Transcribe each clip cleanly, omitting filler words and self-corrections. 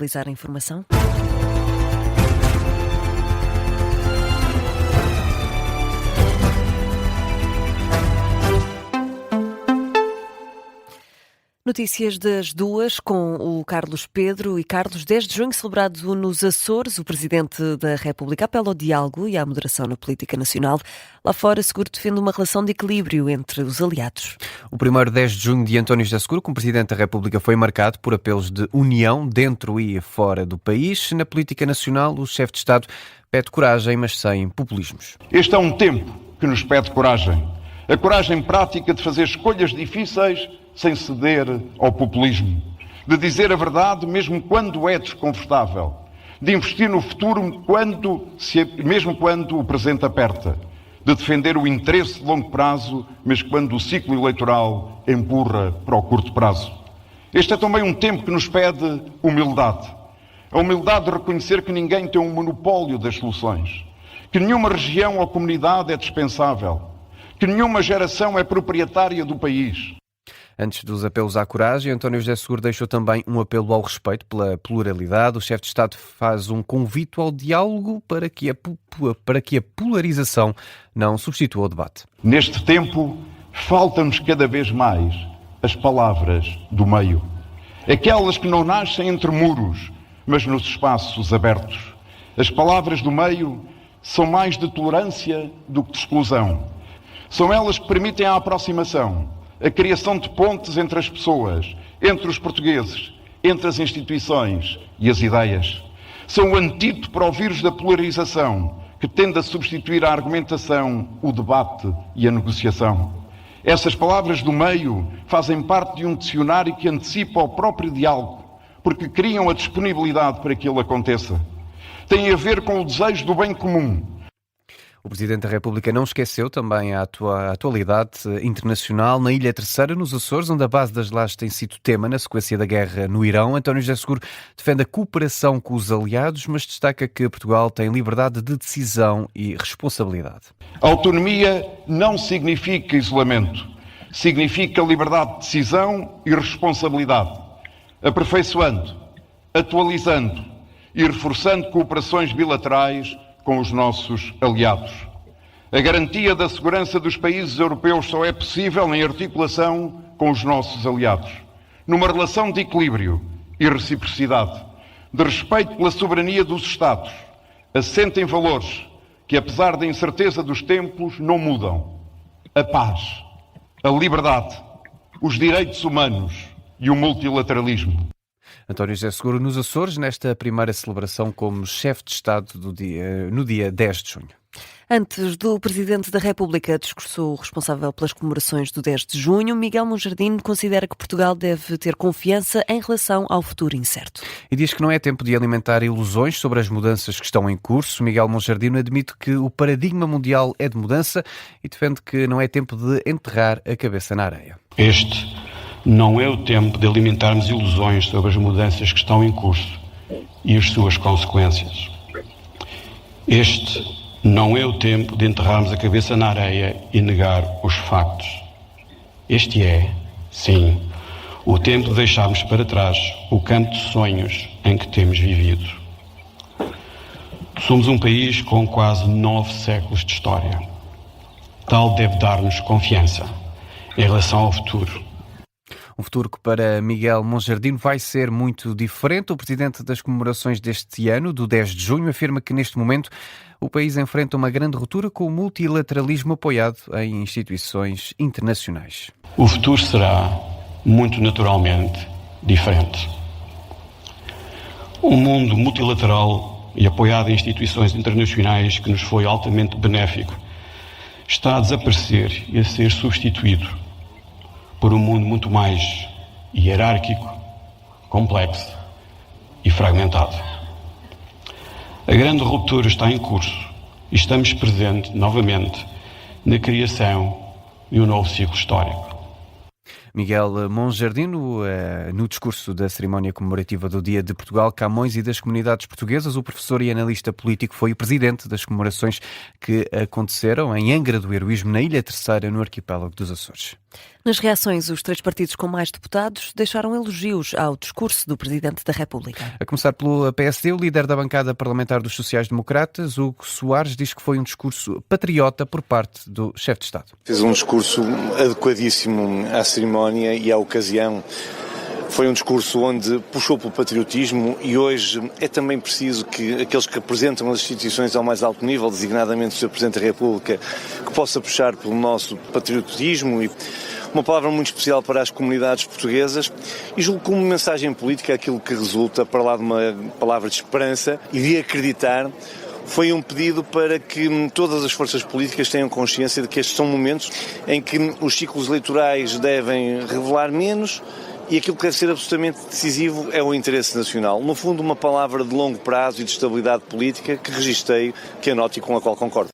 atualizar a informação. Notícias das duas com o Carlos Pedro. E Carlos, 10 de junho, celebrado nos Açores, o Presidente da República apela ao diálogo e à moderação na política nacional. Lá fora, Seguro defende uma relação de equilíbrio entre os aliados. O primeiro 10 de junho de António José Seguro, como Presidente da República, foi marcado por apelos de união dentro e fora do país. Na política nacional, o chefe de Estado pede coragem, mas sem populismos. Este é um tempo que nos pede coragem. A coragem prática de fazer escolhas difíceis sem ceder ao populismo, de dizer a verdade mesmo quando é desconfortável, de investir no futuro mesmo quando o presente aperta, de defender o interesse de longo prazo mesmo quando o ciclo eleitoral empurra para o curto prazo. Este é também um tempo que nos pede humildade. A humildade de reconhecer que ninguém tem um monopólio das soluções, que nenhuma região ou comunidade é dispensável, que nenhuma geração é proprietária do país. Antes dos apelos à coragem, António José Seguro deixou também um apelo ao respeito pela pluralidade. O chefe de Estado faz um convite ao diálogo para que a polarização não substitua o debate. Neste tempo, faltam-nos cada vez mais as palavras do meio. Aquelas que não nascem entre muros, mas nos espaços abertos. As palavras do meio são mais de tolerância do que de exclusão. São elas que permitem a aproximação, a criação de pontes entre as pessoas, entre os portugueses, entre as instituições e as ideias. São o antídoto para o vírus da polarização, que tende a substituir a argumentação, o debate e a negociação. Essas palavras do meio fazem parte de um dicionário que antecipa o próprio diálogo, porque criam a disponibilidade para que ele aconteça. Têm a ver com o desejo do bem comum. O Presidente da República não esqueceu também a atualidade internacional na Ilha Terceira, nos Açores, onde a base das lajes tem sido tema na sequência da guerra no Irão. António José Seguro defende a cooperação com os aliados, mas destaca que Portugal tem liberdade de decisão e responsabilidade. Autonomia não significa isolamento. Significa liberdade de decisão e responsabilidade. Aperfeiçoando, atualizando e reforçando cooperações bilaterais com os nossos aliados. A garantia da segurança dos países europeus só é possível em articulação com os nossos aliados, numa relação de equilíbrio e reciprocidade, de respeito pela soberania dos Estados, assente em valores que, apesar da incerteza dos tempos, não mudam: a paz, a liberdade, os direitos humanos e o multilateralismo. António José Seguro nos Açores, nesta primeira celebração como chefe de Estado no dia 10 de junho. Antes do Presidente da República discursou o responsável pelas comemorações do 10 de junho, Miguel Monjardim considera que Portugal deve ter confiança em relação ao futuro incerto. E diz que não é tempo de alimentar ilusões sobre as mudanças que estão em curso. Miguel Monjardim admite que o paradigma mundial é de mudança e defende que não é tempo de enterrar a cabeça na areia. Este não é o tempo de alimentarmos ilusões sobre as mudanças que estão em curso e as suas consequências. Este não é o tempo de enterrarmos a cabeça na areia e negar os factos. Este é, sim, o tempo de deixarmos para trás o campo de sonhos em que temos vivido. Somos um país com quase 9 séculos de história. Tal deve dar-nos confiança em relação ao futuro. Um futuro que para Miguel Monjardim vai ser muito diferente. O Presidente das comemorações deste ano, do 10 de junho, afirma que neste momento o país enfrenta uma grande ruptura com o multilateralismo apoiado em instituições internacionais. O futuro será, muito naturalmente, diferente. Um mundo multilateral e apoiado em instituições internacionais que nos foi altamente benéfico está a desaparecer e a ser substituído por um mundo muito mais hierárquico, complexo e fragmentado. A grande ruptura está em curso e estamos presentes novamente na criação de um novo ciclo histórico. Miguel Monjardim, no discurso da cerimónia comemorativa do Dia de Portugal, Camões e das comunidades portuguesas, o professor e analista político foi o presidente das comemorações que aconteceram em Angra do Heroísmo, na Ilha Terceira, no arquipélago dos Açores. Nas reações, os três partidos com mais deputados deixaram elogios ao discurso do Presidente da República. A começar pelo PSD, o líder da bancada parlamentar dos sociais-democratas, Hugo Soares, diz que foi um discurso patriota por parte do chefe de Estado. Fez um discurso adequadíssimo à cerimónia e à ocasião. Foi um discurso onde puxou pelo patriotismo e hoje é também preciso que aqueles que representam as instituições ao mais alto nível, designadamente o Sr. Presidente da República, que possa puxar pelo nosso patriotismo e uma palavra muito especial para as comunidades portuguesas e julgo como mensagem política aquilo que resulta para lá de uma palavra de esperança e de acreditar. Foi um pedido para que todas as forças políticas tenham consciência de que estes são momentos em que os ciclos eleitorais devem revelar menos e aquilo que deve ser absolutamente decisivo é o interesse nacional. No fundo, uma palavra de longo prazo e de estabilidade política que registrei, que anoto e com a qual concordo.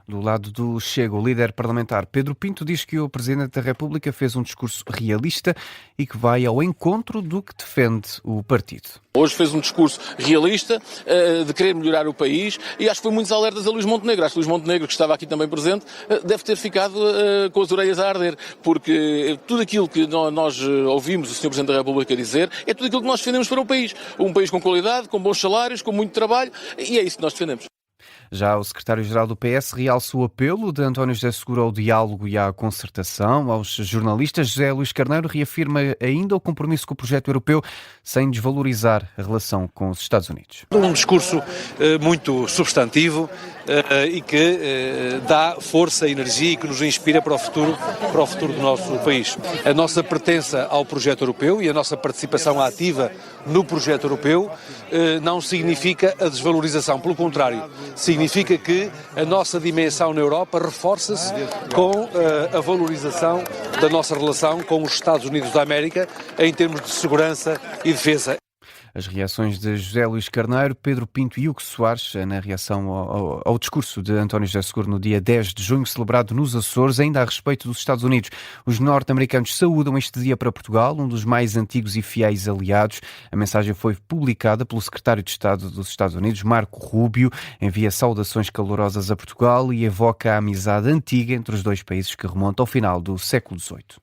Do lado do Chega, o líder parlamentar Pedro Pinto diz que o Presidente da República fez um discurso realista e que vai ao encontro do que defende o partido. Hoje fez um discurso realista de querer melhorar o país e acho que foi muitos alertas a Luís Montenegro. Acho que Luís Montenegro, que estava aqui também presente, deve ter ficado com as orelhas a arder, porque tudo aquilo que nós ouvimos o Sr. Presidente da República dizer é tudo aquilo que nós defendemos para o país. Um país com qualidade, com bons salários, com muito trabalho e é isso que nós defendemos. Já o secretário-geral do PS realça o apelo de António José Seguro ao diálogo e à concertação. Aos jornalistas, José Luís Carneiro reafirma ainda o compromisso com o projeto europeu, sem desvalorizar a relação com os Estados Unidos. Um discurso muito substantivo e que dá força, energia e que nos inspira para o futuro do nosso país. A nossa pertença ao projeto europeu e a nossa participação ativa no projeto europeu não significa a desvalorização, pelo contrário, significa que a nossa dimensão na Europa reforça-se com a valorização da nossa relação com os Estados Unidos da América em termos de segurança e defesa. As reações de José Luís Carneiro, Pedro Pinto e Hugo Soares na reação ao discurso de António José Seguro no dia 10 de junho, celebrado nos Açores, ainda a respeito dos Estados Unidos. Os norte-americanos saúdam este dia para Portugal, um dos mais antigos e fiéis aliados. A mensagem foi publicada pelo secretário de Estado dos Estados Unidos, Marco Rubio, envia saudações calorosas a Portugal e evoca a amizade antiga entre os dois países que remonta ao final do século XVIII.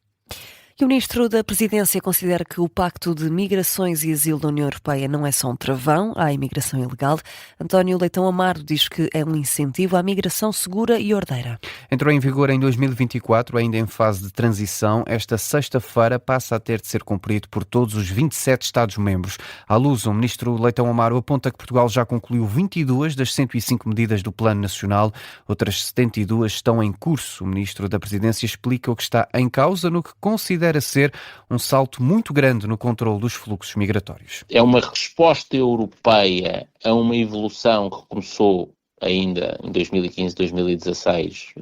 E o Ministro da Presidência considera que o Pacto de Migrações e Asilo da União Europeia não é só um travão à imigração ilegal. António Leitão Amaro diz que é um incentivo à migração segura e ordeira. Entrou em vigor em 2024, ainda em fase de transição. Esta sexta-feira passa a ter de ser cumprido por todos os 27 Estados-membros. À luz, o Ministro Leitão Amaro aponta que Portugal já concluiu 22 das 105 medidas do Plano Nacional. Outras 72 estão em curso. O Ministro da Presidência explica o que está em causa no que considera ser um salto muito grande no controle dos fluxos migratórios. É uma resposta europeia a uma evolução que começou ainda em 2015, 2016,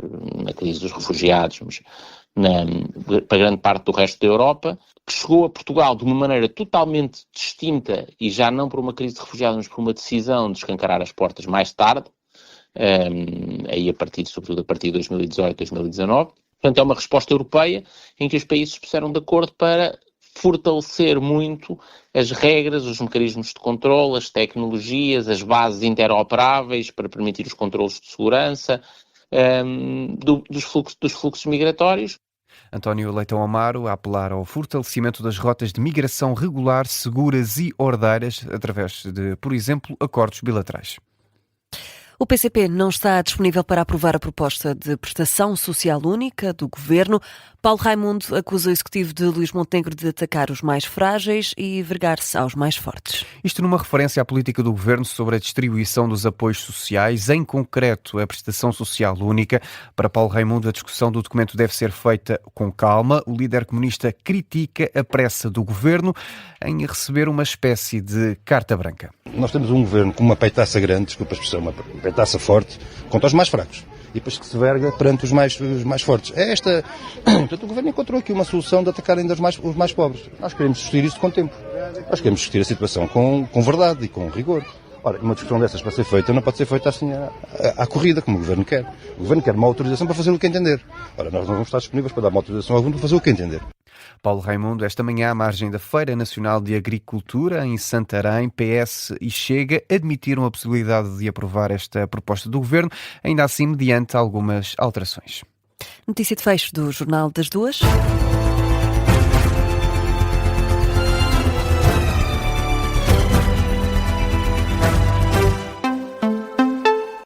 na crise dos refugiados, mas para grande parte do resto da Europa, que chegou a Portugal de uma maneira totalmente distinta e já não por uma crise de refugiados, mas por uma decisão de escancarar as portas mais tarde, aí sobretudo a partir de 2018, 2019. Portanto, é uma resposta europeia em que os países se puseram de acordo para fortalecer muito as regras, os mecanismos de controle, as tecnologias, as bases interoperáveis para permitir os controlos de segurança dos fluxos migratórios. António Leitão Amaro a apelar ao fortalecimento das rotas de migração regular, seguras e ordeiras através de, por exemplo, acordos bilaterais. O PCP não está disponível para aprovar a proposta de prestação social única do Governo. Paulo Raimundo acusa o Executivo de Luís Montenegro de atacar os mais frágeis e vergar-se aos mais fortes. Isto numa referência à política do Governo sobre a distribuição dos apoios sociais, em concreto a prestação social única. Para Paulo Raimundo, a discussão do documento deve ser feita com calma. O líder comunista critica a pressa do Governo em receber uma espécie de carta branca. Nós temos um Governo com uma peitaça grande, desculpa a expressão, uma peitaça forte, contra os mais fracos. E depois que se verga perante os mais fortes. Portanto, o Governo encontrou aqui uma solução de atacar ainda os mais pobres. Nós queremos discutir isso com tempo. Nós queremos discutir a situação com verdade e com rigor. Ora, uma discussão dessas para ser feita não pode ser feita assim à corrida, como o Governo quer. O Governo quer uma autorização para fazer o que entender. Ora, nós não vamos estar disponíveis para dar uma autorização ao Governo para fazer o que entender. Paulo Raimundo, esta manhã, à margem da Feira Nacional de Agricultura, em Santarém, PS e Chega admitiram a possibilidade de aprovar esta proposta do Governo, ainda assim mediante algumas alterações. Notícia de fecho do Jornal das Duas.